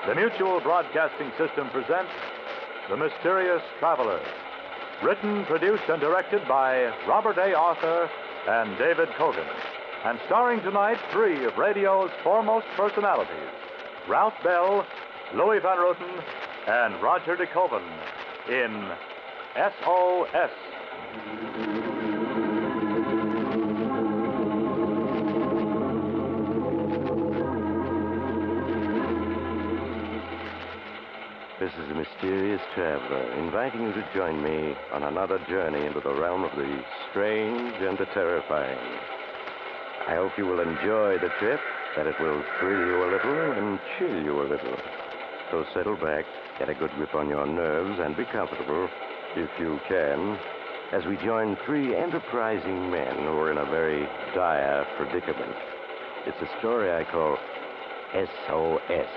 The Mutual Broadcasting System presents The Mysterious Traveler. Written, produced, and directed by Robert A. Arthur and David Cogan. And starring tonight three of radio's foremost personalities, Ralph Bell, Louis Van Rooten, and Roger DeKoven in S.O.S. This is the Mysterious Traveler, inviting you to join me on another journey into the realm of the strange and the terrifying. I hope you will enjoy the trip, that it will thrill you a little and chill you a little. So settle back, get a good grip on your nerves, and be comfortable, if you can, as we join three enterprising men who are in a very dire predicament. It's a story I call S.O.S.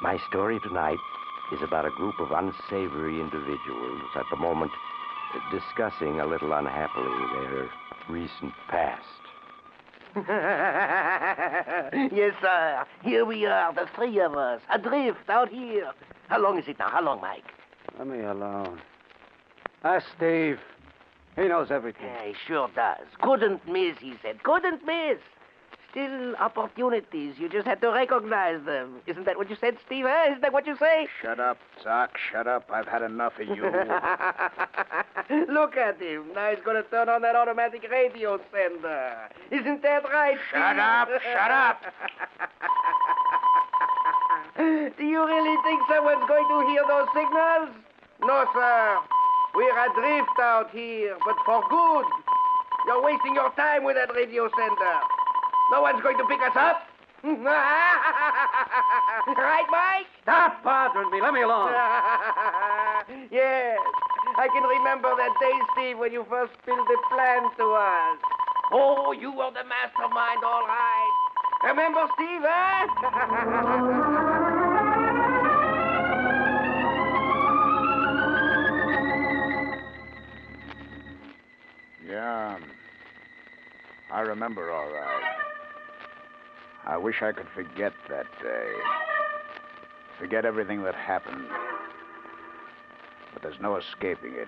My story tonight is about a group of unsavory individuals at the moment discussing a little unhappily their recent past. Yes, sir. Here we are, the three of us, adrift out here. How long is it now? How long, Mike? Let me alone. Ask Steve. He knows everything. Yeah, he sure does. Couldn't miss, he said. Couldn't miss. Still opportunities. You just had to recognize them. Isn't that what you said, Steve? Huh? Isn't that what you say? Shut up, Doc. Shut up. I've had enough of you. Look at him. Now he's going to turn on that automatic radio sender. Isn't that right, Shut up. Shut up. Do you really think someone's going to hear those signals? No, sir. We're adrift out here, but for good. You're wasting your time with that radio sender. No one's going to pick us up. Right, Mike? Stop bothering me. Let me alone. Yes. I can remember that day, Steve, when you first spilled the plan to us. Oh, you were the mastermind, all right. Remember, Steve, huh? Yeah, I remember all right. I wish I could forget that day. Forget everything that happened. But there's no escaping it.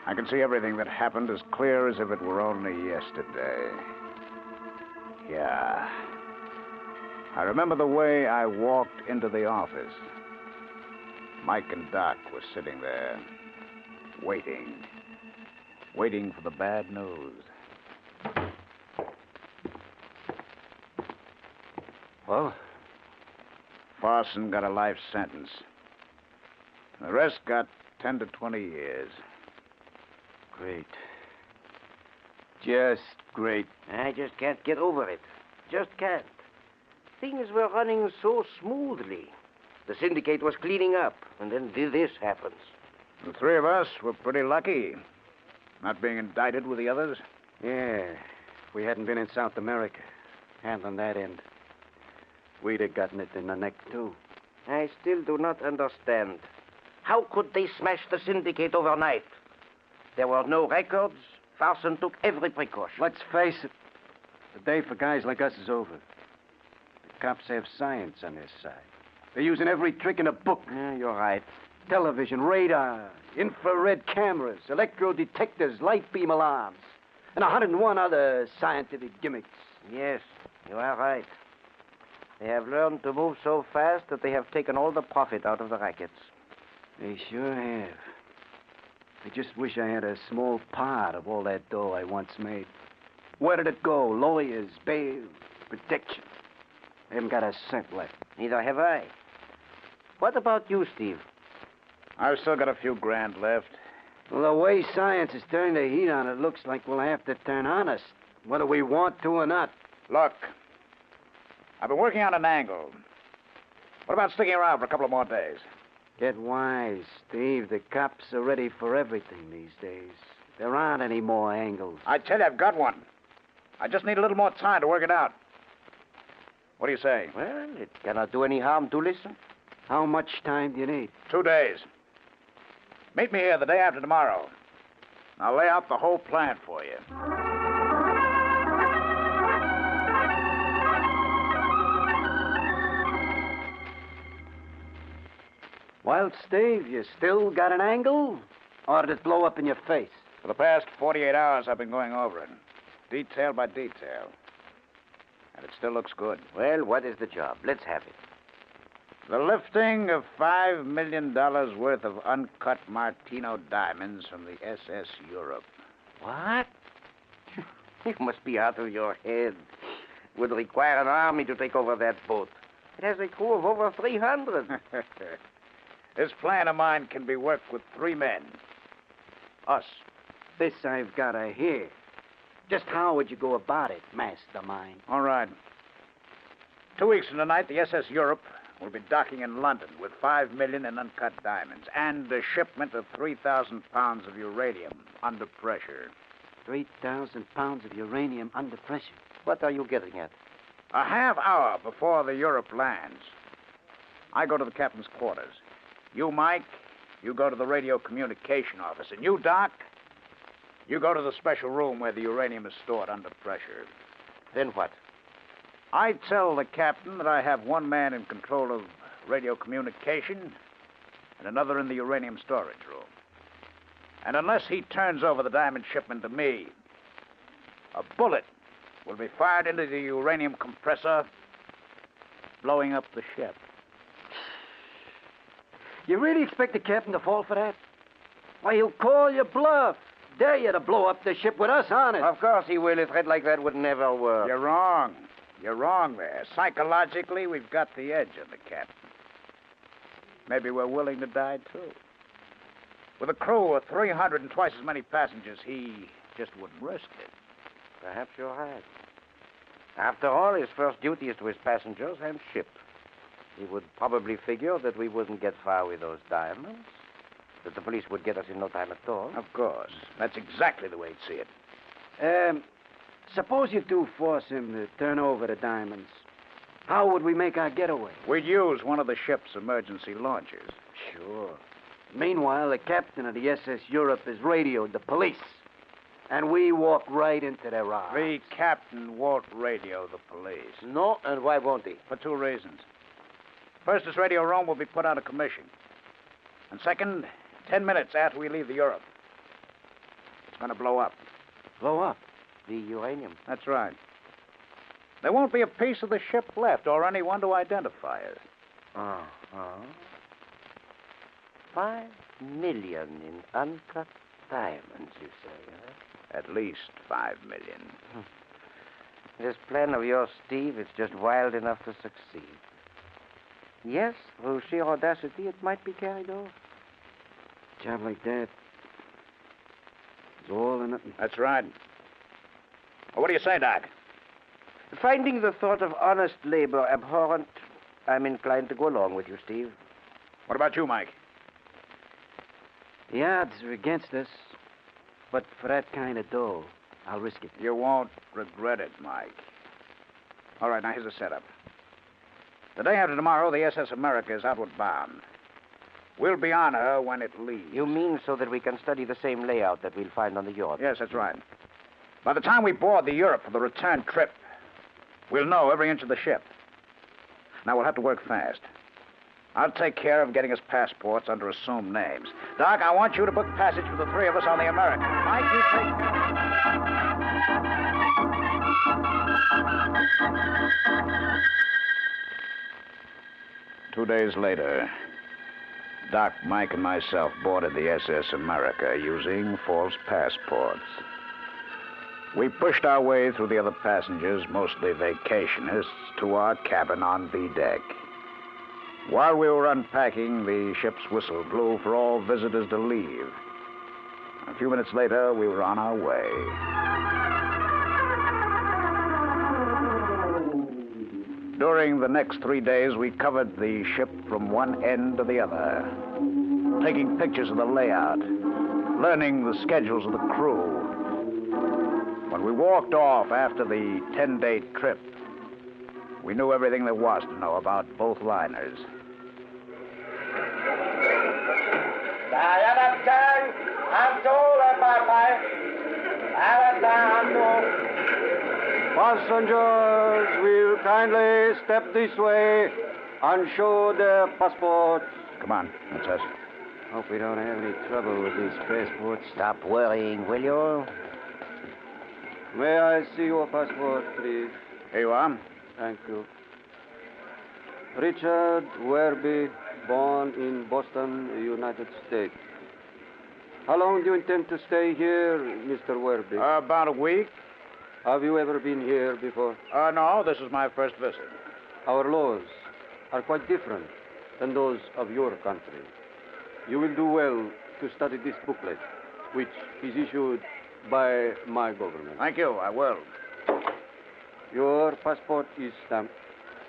I can see everything that happened as clear as if it were only yesterday. Yeah. I remember the way I walked into the office. Mike and Doc were sitting there, waiting for the bad news. Well? Farson got a life sentence. The rest got 10 to 20 years. Great. Just great. I just can't get over it. Just can't. Things were running so smoothly. The syndicate was cleaning up, and then this happens. The three of us were pretty lucky. Not being indicted with the others? Yeah. If we hadn't been in South America, handling that end, we'd have gotten it in the neck, too. I still do not understand. How could they smash the syndicate overnight? There were no records. Farson took every precaution. Let's face it. The day for guys like us is over. The cops have science on their side. They're using every trick in the book. Yeah, you're right. Television, radar, infrared cameras, electro detectors, light beam alarms, and 101 other scientific gimmicks. Yes, you are right. They have learned to move so fast that they have taken all the profit out of the rackets. They sure have. I just wish I had a small part of all that dough I once made. Where did it go? Lawyers, bail, protection. I haven't got a cent left. Neither have I. What about you, Steve? I've still got a few grand left. Well, the way science has turned the heat on, it looks like we'll have to turn honest, whether we want to or not. Look, I've been working on an angle. What about sticking around for a couple of more days? Get wise, Steve. The cops are ready for everything these days. There aren't any more angles. I tell you, I've got one. I just need a little more time to work it out. What do you say? Well, it cannot do any harm to listen. How much time do you need? 2 days. Meet me here the day after tomorrow. I'll lay out the whole plan for you. Well, Steve, you still got an angle? Or did it blow up in your face? For the past 48 hours, I've been going over it, detail by detail. And it still looks good. Well, what is the job? Let's have it. The lifting of $5 million worth of uncut Martino diamonds from the S.S. Europe. What? You must be out of your head. Would require an army to take over that boat. It has a crew of over 300. This plan of mine can be worked with 3 men. Us. This I've got to hear. Just how would you go about it, mastermind? All right. 2 weeks from tonight, the S.S. Europe will be docking in London with $5 million in uncut diamonds and a shipment of 3,000 pounds of uranium under pressure. 3,000 pounds of uranium under pressure. What are you getting at? A half hour before the Europe lands, I go to the captain's quarters. You, Mike, you go to the radio communication office. And you, Doc, you go to the special room where the uranium is stored under pressure. Then what? I tell the captain that I have 1 man in control of radio communication and another in the uranium storage room. And unless he turns over the diamond shipment to me, a bullet will be fired into the uranium compressor, blowing up the ship. You really expect the captain to fall for that? Why, he'll call your bluff. Dare you to blow up the ship with us on it. Of course he will. A threat like that would never work. You're wrong. You're wrong there. Psychologically, we've got the edge on the captain. Maybe we're willing to die, too. With a crew of 300 and twice as many passengers, he just wouldn't risk it. Perhaps you're right. After all, his first duty is to his passengers and ship. He would probably figure that we wouldn't get far with those diamonds, that the police would get us in no time at all. Of course. That's exactly the way he'd see it. Suppose you do force him to turn over the diamonds. How would we make our getaway? We'd use one of the ship's emergency launchers. Sure. Meanwhile, the captain of the SS Europe has radioed the police. And we walk right into their arms. The captain won't radio the police. No, and why won't he? For 2 reasons. First, his radio room will be put out of commission. And second, 10 minutes after we leave the Europe, it's going to blow up. Blow up? The uranium. That's right. There won't be a piece of the ship left or anyone to identify it. Uh-huh. 5 million in uncut diamonds, you say, huh? At least 5 million. This plan of yours, Steve, is just wild enough to succeed. Yes, through sheer audacity, it might be carried off. A job like that is all or nothing. That's right. Well, what do you say, Doc? Finding the thought of honest labor abhorrent, I'm inclined to go along with you, Steve. What about you, Mike? The odds are against us, but for that kind of dough, I'll risk it. You won't regret it, Mike. All right, now here's the setup. The day after tomorrow, the SS America is outward bound. We'll be on her when it leaves. You mean so that we can study the same layout that we'll find on the Europe? Yes, that's right. By the time we board the Europe for the return trip, we'll know every inch of the ship. Now, we'll have to work fast. I'll take care of getting us passports under assumed names. Doc, I want you to book passage for the 3 of us on the American. Mike, you take care. 2 days later, Doc, Mike, and myself boarded the SS America using false passports. We pushed our way through the other passengers, mostly vacationists, to our cabin on B deck. While we were unpacking, the ship's whistle blew for all visitors to leave. A few minutes later, we were on our way. During the next 3 days, we covered the ship from one end to the other, taking pictures of the layout, learning the schedules of the crew. When we walked off after the 10-day trip, we knew everything there was to know about both liners. I'm told that my Passengers will kindly step this way and show their passports. Come on, that's us. Hope we don't have any trouble with these passports. Stop worrying, will you? May I see your passport, please? Here you are. Thank you. Richard Werby, born in Boston, United States. How long do you intend to stay here, Mr. Werby? About a week. Have you ever been here before? No, this is my first visit. Our laws are quite different than those of your country. You will do well to study this booklet, which is issued by my government. Thank you, I will. Your passport is stamped.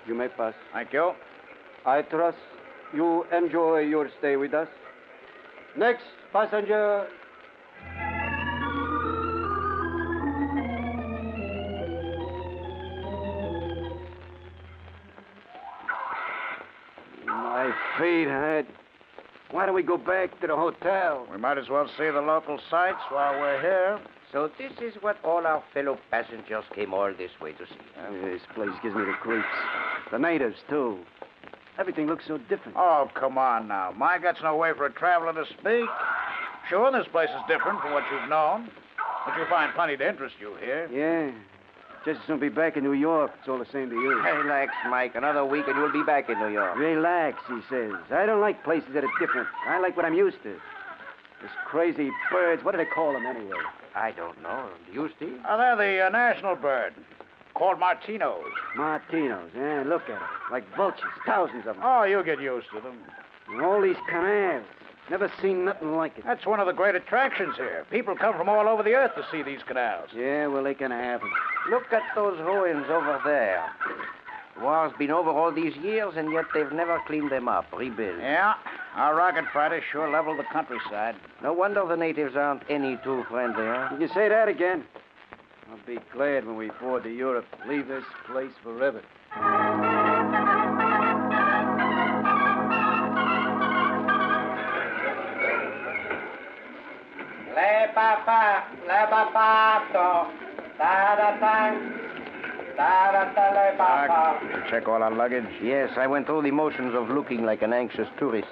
You may pass. Thank you. I trust you enjoy your stay with us. Next passenger. My feet hurt. Why don't we go back to the hotel? We might as well see the local sights while we're here. So this is what all our fellow passengers came all this way to see. This place gives me the creeps. The natives, too. Everything looks so different. Oh, come on now. My gut's no way for a traveler to speak. Sure, this place is different from what you've known. But you'll find plenty to interest you here. Yeah. Just as soon be back in New York. It's all the same to you. Relax, Mike. Another week and you'll be back in New York. Relax, he says. I don't like places that are different. I like what I'm used to. These crazy birds. What do they call them anyway? I don't know. Do you, Steve? They're the national bird, called Martinos. Martinos. Yeah, look at them. Like vultures. Thousands of them. Oh, you'll get used to them. And all these canals. Never seen nothing like it. That's one of the great attractions here. People come from all over the earth to see these canals. Yeah, well, they can have them. Look at those ruins over there. The war's been over all these years, and yet they've never cleaned them up, rebuilt. Yeah, our rocket fighters sure leveled the countryside. No wonder the natives aren't any too friendly, huh? Did you say that again? I'll be glad when we board to Europe. Leave this place forever. Le papa, le papato, da-da-tang, da-da-da, le papa. Did you check all our luggage? Yes, I went through the motions of looking like an anxious tourist.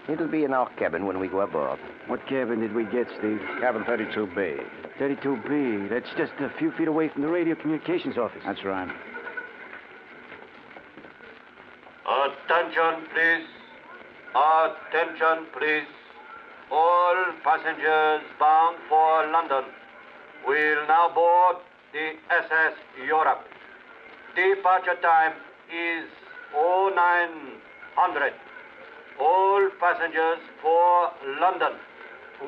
It'll be in our cabin when we go aboard. What cabin did we get, Steve? Cabin 32B. 32B. That's just a few feet away from the radio communications office. That's right. Attention, please. Attention, please. All passengers bound for London will now board the S.S. Europe. Departure time is 0900. All passengers for London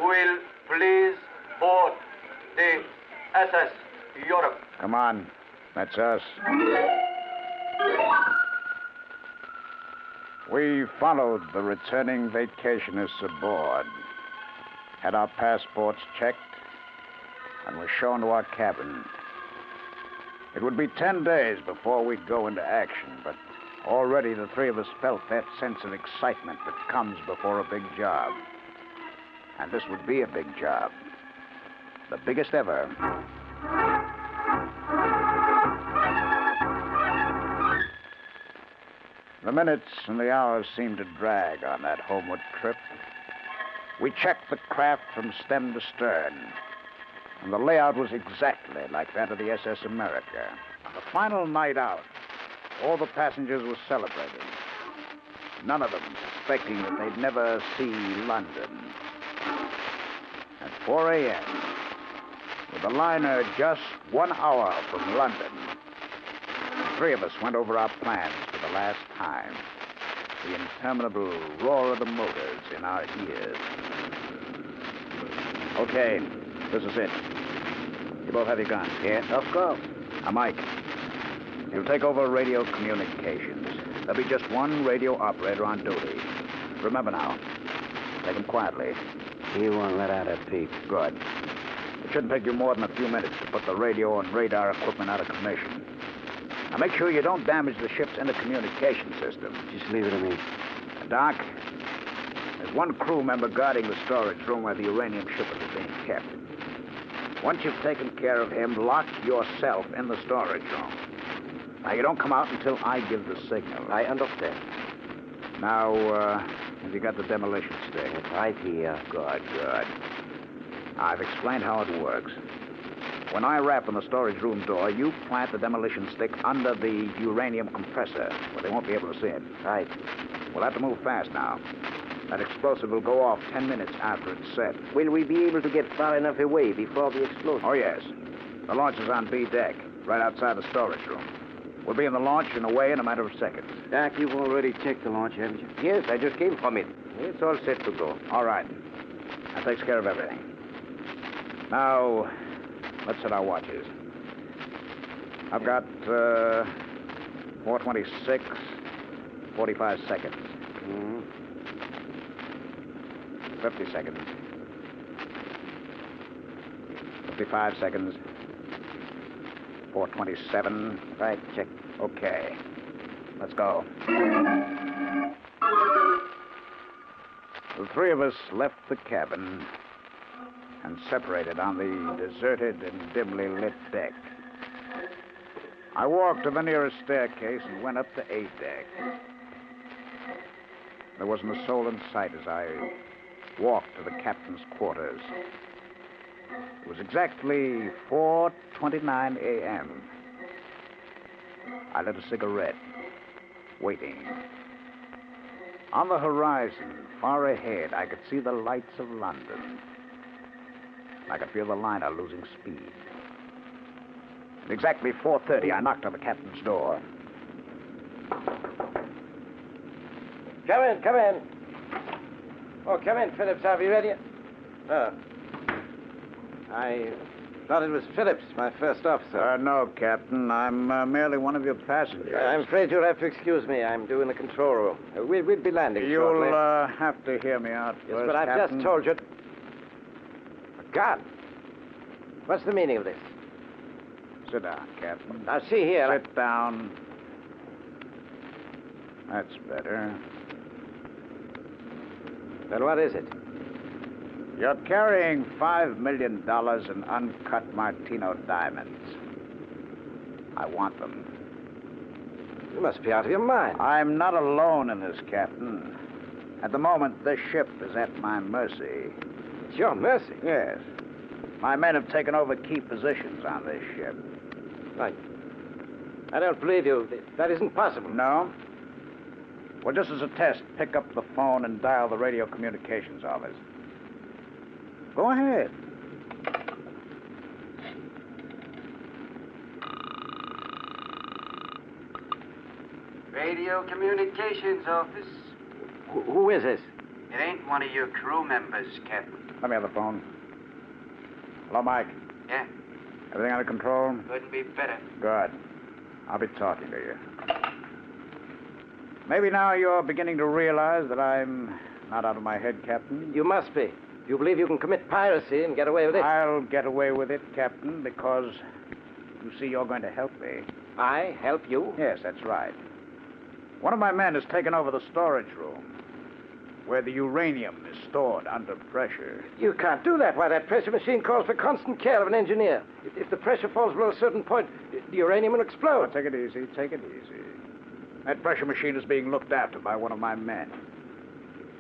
will please board the S.S. Europe. Come on. That's us. We followed the returning vacationists aboard, had our passports checked, and were shown to our cabin. It would be 10 days before we'd go into action, but already the three of us felt that sense of excitement that comes before a big job. And this would be a big job. The biggest ever. The minutes and the hours seemed to drag on that homeward trip. We checked the craft from stem to stern, and the layout was exactly like that of the SS America. On the final night out, all the passengers were celebrating, none of them suspecting that they'd never see London. At 4 a.m., with the liner just 1 hour from London, the three of us went over our plans for the last time. The interminable roar of the motors in our ears. Okay, this is it. You both have your guns? Yeah, of course. Now, Mike, you'll take over radio communications. There'll be just one radio operator on duty. Remember now, take him quietly. He won't let out a peep. Good. It shouldn't take you more than a few minutes to put the radio and radar equipment out of commission. Now, make sure you don't damage the ship's intercommunication system. Just leave it to me. Doc, there's one crew member guarding the storage room where the uranium shipment is being kept. Once you've taken care of him, lock yourself in the storage room. Now, you don't come out until I give the signal. I understand. Now, have you got the demolition stick? It's right here. Good. I've explained how it works. When I rap on the storage room door, you plant the demolition stick under the uranium compressor, where they won't be able to see it. Right. We'll have to move fast now. That explosive will go off 10 minutes after it's set. Will we be able to get far enough away before the explosion? Oh, yes. The launch is on B deck, right outside the storage room. We'll be in the launch and away in a matter of seconds. Doc, you've already checked the launch, haven't you? Yes, I just came from it. It's all set to go. All right. That takes care of everything. Now, let's set our watches. I've got 4:26, 45 seconds. 50 seconds. 55 seconds. 4:27. Right, check. Okay. Let's go. The three of us left the cabin and separated on the deserted and dimly lit deck. I walked to the nearest staircase and went up to A deck. There wasn't a soul in sight as I walked to the captain's quarters. It was exactly 4:29 a.m. I lit a cigarette, waiting. On the horizon, far ahead, I could see the lights of London. I could feel the liner losing speed. At exactly 4:30, I knocked on the captain's door. Come in. Oh, come in, Phillips. Are we ready? Oh. I thought it was Phillips, my first officer. No, Captain. I'm merely one of your passengers. I'm afraid you'll have to excuse me. I'm due in the control room. We'll be landing shortly. You'll have to hear me out Yes, first, but I've Captain. just told you. God. What's the meaning of this? Sit down, Captain. Now, see here. Sit down. That's better. Then what is it? You're carrying $5 million in uncut Martino diamonds. I want them. You must be out of your mind. I'm not alone in this, Captain. At the moment, this ship is at my mercy. It's your mercy. Yes. My men have taken over key positions on this ship. I don't believe you. That isn't possible. No? Well, just as a test, pick up the phone and dial the radio communications office. Go ahead. Radio Communications Office. Who is this? It ain't one of your crew members, Captain. Let me have the phone. Hello, Mike. Yeah, Everything under control? couldn't be better. Good. I'll be talking to you. Maybe now you're beginning to realize that I'm not out of my head, Captain. You must be. You believe you can commit piracy and get away with it? I'll get away with it, Captain, because you see you're going to help me. I help you? Yes, that's right. One of my men has taken over the storage room where the uranium is stored under pressure. You can't do that. Why, that pressure machine calls for constant care of an engineer. If the pressure falls below a certain point, the uranium will Oh, explode. take it easy, take it easy. That pressure machine is being looked after by one of my men.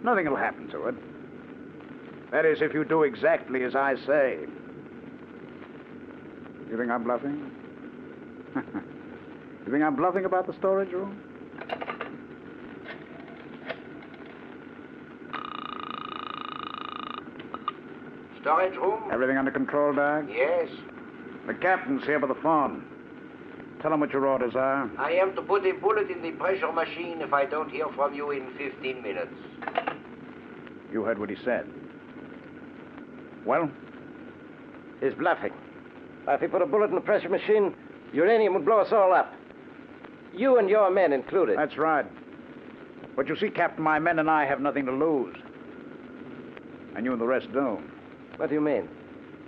Nothing will happen to it. That is, if you do exactly as I say. You think I'm bluffing? You think I'm bluffing about the storage room? Storage room? Everything under control, Doc? Yes. The captain's here by the phone. Tell him what your orders are. I am to put a bullet in the pressure machine if I don't hear from you in 15 minutes. You heard what he said. Well? He's bluffing. If he put a bullet in the pressure machine, uranium would blow us all up. You and your men included. That's right. But you see, Captain, my men and I have nothing to lose. And you and the rest do. What do you mean?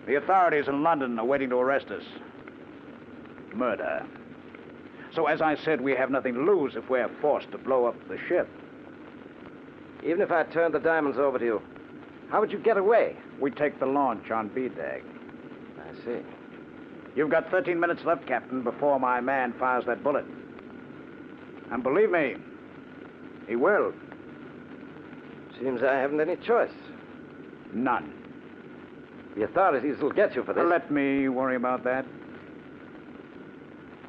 The authorities in London are waiting to arrest us. Murder. So, as I said, we have nothing to lose if we're forced to blow up the ship. Even if I turned the diamonds over to you, how would you get away? We take the launch on B deck. I see. You've got 13 minutes left, Captain, before my man fires that bullet. And believe me, he will. Seems I haven't any choice. None. The authorities will get you for this. Let me worry about that.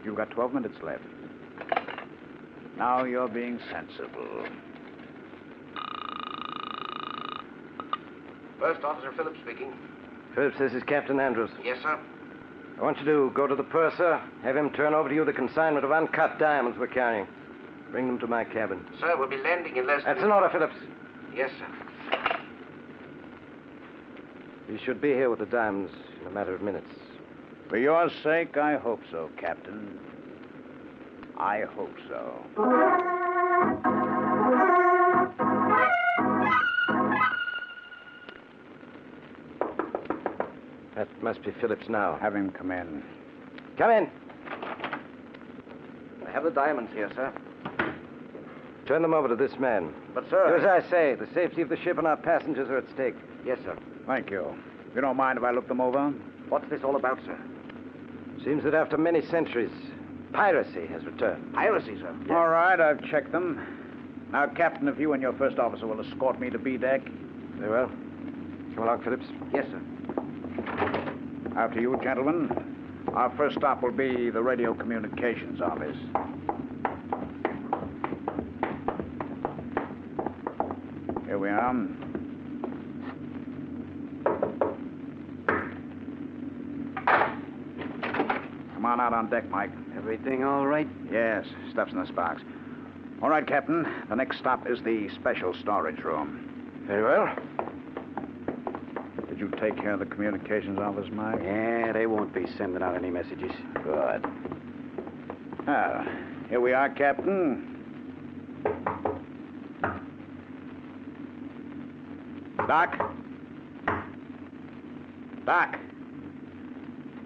You've got 12 minutes left. Now you're being sensible. First Officer Phillips speaking. Phillips, this is Captain Andrews. Yes, sir. I want you to go to the purser, have him turn over to you the consignment of uncut diamonds we're carrying. Bring them to my cabin. Sir, we'll be landing in less than... That's an order, Phillips. Yes, sir. You should be here with the diamonds in a matter of minutes. For your sake, I hope so, Captain. I hope so. That must be Phillips now. Have him come in. Come in. I have the diamonds here, sir. Turn them over to this man. But, sir... Do as I say. The safety of the ship and our passengers are at stake. Yes, sir. Thank you. You don't mind if I look them over? What's this all about, sir? Seems that after many centuries, piracy has returned. Piracy, sir. Yes. All right, I've checked them. Now, Captain, if you and your first officer will escort me to B deck. Very well. Come along, Phillips. Yes, sir. After you, gentlemen. Our first stop will be the radio communications office. Here we are. Come on out on deck, Mike. Everything all right? Yes, stuff's in this box. All right, Captain. The next stop is the special storage room. Very well. Did you take care of the communications office, Mike? Yeah, they won't be sending out any messages. Good. Well, here we are, Captain. Doc? Doc?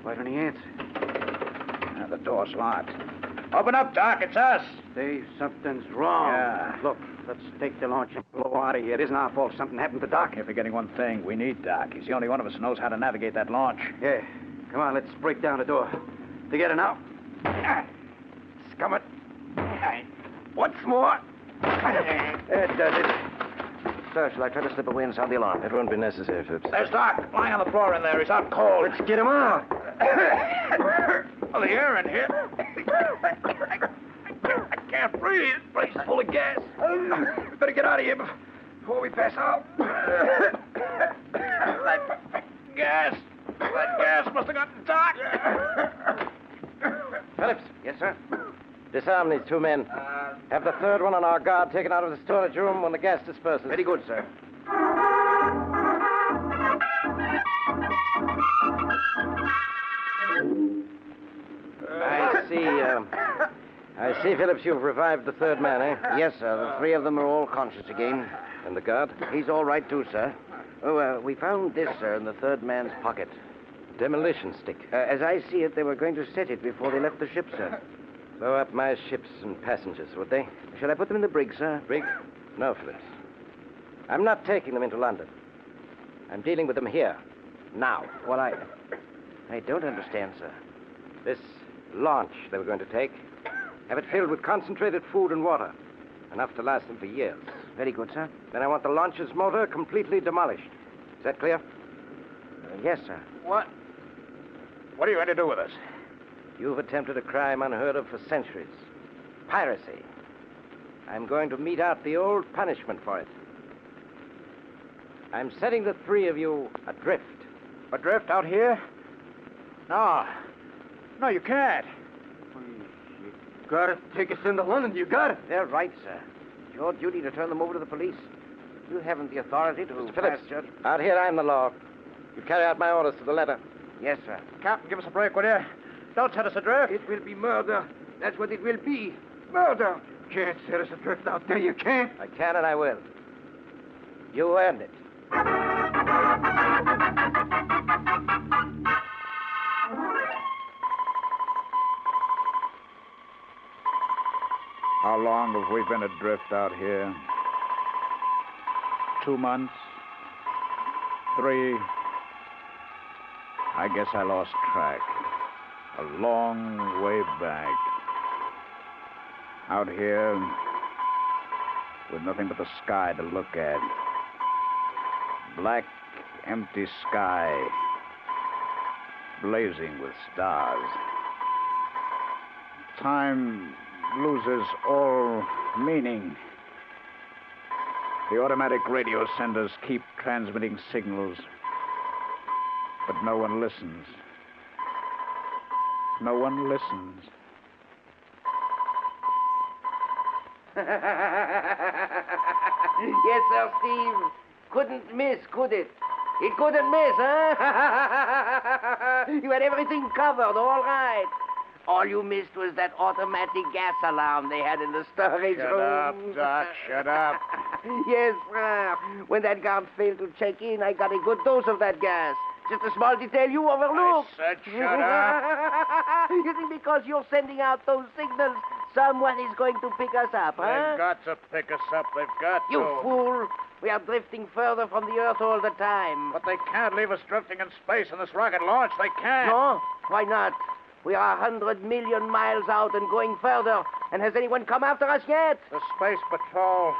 Why don't he answer? The door's locked. Open up, Doc. It's us. Dave, something's wrong. Yeah. Look, let's take the launch and blow out of here. It isn't our fault something happened to Doc. You're forgetting one thing. We need Doc. He's the only one of us who knows how to navigate that launch. Yeah. Come on, let's break down the door. Together now. Scum it. Once more. There does it. Sir, shall I try to slip away and sound the alarm? It won't be necessary, Phillips. There's Doc, lying on the floor in there. He's out cold. Let's get him out. Well, the air in here. I can't breathe. This place is full of gas. We better get out of here before we pass out. That gas must have gotten Doc. Phillips. Yes, sir. Disarm these two men. Have the third one on our guard taken out of the storage room when the gas disperses. Very good, sir. I see, Phillips, you've revived the third man, eh? Yes, sir. The three of them are all conscious again. And the guard? He's all right, too, sir. Oh, we found this, sir, in the third man's pocket. Demolition stick. As I see it, they were going to set it before they left the ship, sir. Blow up my ships and passengers, would they? Shall I put them in the brig, sir? Brig? No, Phillips. I'm not taking them into London. I'm dealing with them here. Now. Well, I don't understand, sir. This launch they were going to take, have it filled with concentrated food and water. Enough to last them for years. Very good, sir. Then I want the launch's motor completely demolished. Is that clear? Yes, sir. What are you going to do with us? You've attempted a crime unheard of for centuries. Piracy. I'm going to mete out the old punishment for it. I'm setting the three of you adrift. Adrift out here? No, you can't. You gotta take us into London. You got it. They're right, sir. It's your duty to turn them over to the police. You haven't the authority to... Mr. Phillips, out here I'm the law. You carry out my orders to the letter. Yes, sir. Captain, give us a break, will you? Don't set us adrift. It will be murder. That's what it will be. Murder. You can't set us adrift out there. You can't. I can and I will. You earned it. How long have we been adrift out here? 2 months? 3? I guess I lost track. A long way back. Out here, with nothing but the sky to look at. Black, empty sky, blazing with stars. Time loses all meaning. The automatic radio senders keep transmitting signals, but no one listens. No one listens. Yes, sir, Steve. Couldn't miss, could it? It couldn't miss, huh? You had everything covered, all right. All you missed was that automatic gas alarm they had in the storage room. Shut up, Doc, shut up. Yes, sir. When that guard failed to check in, I got a good dose of that gas. Just a small detail you overlooked. I said shut up. You think because you're sending out those signals, someone is going to pick us up, huh? They've got to pick us up. They've got You to. fool. We are drifting further from the Earth all the time. But they can't leave us drifting in space in this rocket launch. They can't. No? Why not? We are 100 million miles out and going further. And has anyone come after us yet? The Space Patrol.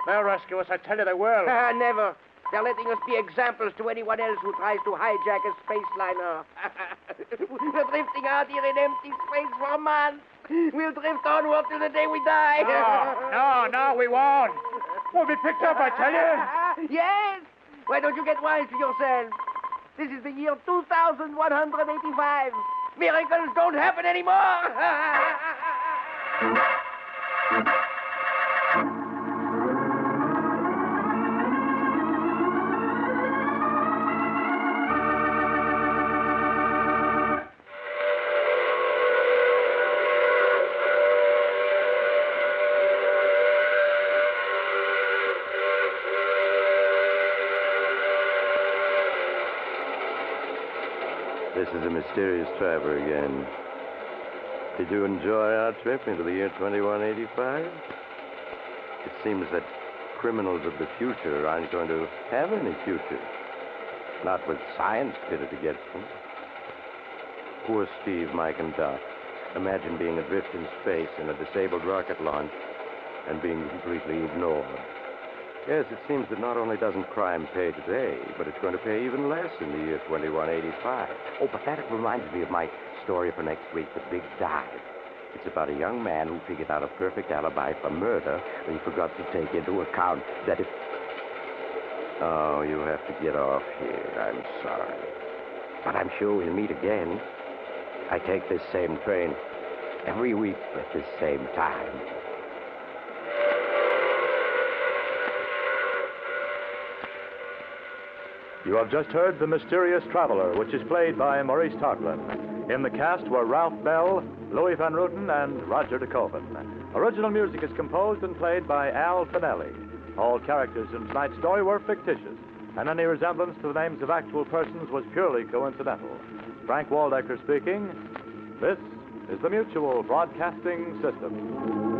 They'll rescue us. I tell you they will. Never. They're letting us be examples to anyone else who tries to hijack a space liner. We're drifting out here in empty space for months. We'll drift onward till the day we die. No, we won't. We'll be picked up, I tell you. Yes. Why don't you get wise to yourself? This is the year 2185. Miracles don't happen anymore. This is the mysterious traveler again. Did you enjoy our trip into the year 2185? It seems that criminals of the future aren't going to have any future. Not with science pitted against them. Poor Steve, Mike, and Doc. Imagine being adrift in space in a disabled rocket launch and being completely ignored. Yes, it seems that not only doesn't crime pay today, but it's going to pay even less in the year 2185. Oh, but that reminds me of my story for next week, The Big Dive. It's about a young man who figured out a perfect alibi for murder, but he forgot to take into account that if... Oh, you have to get off here. I'm sorry. But I'm sure we'll meet again. I take this same train every week at this same time. You have just heard The Mysterious Traveler, which is played by Maurice Tarplin. In the cast were Ralph Bell, Louis Van Ruten, and Roger DeKoven. Original music is composed and played by Al Finelli. All characters in tonight's story were fictitious, and any resemblance to the names of actual persons was purely coincidental. Frank Waldecker speaking. This is the Mutual Broadcasting System.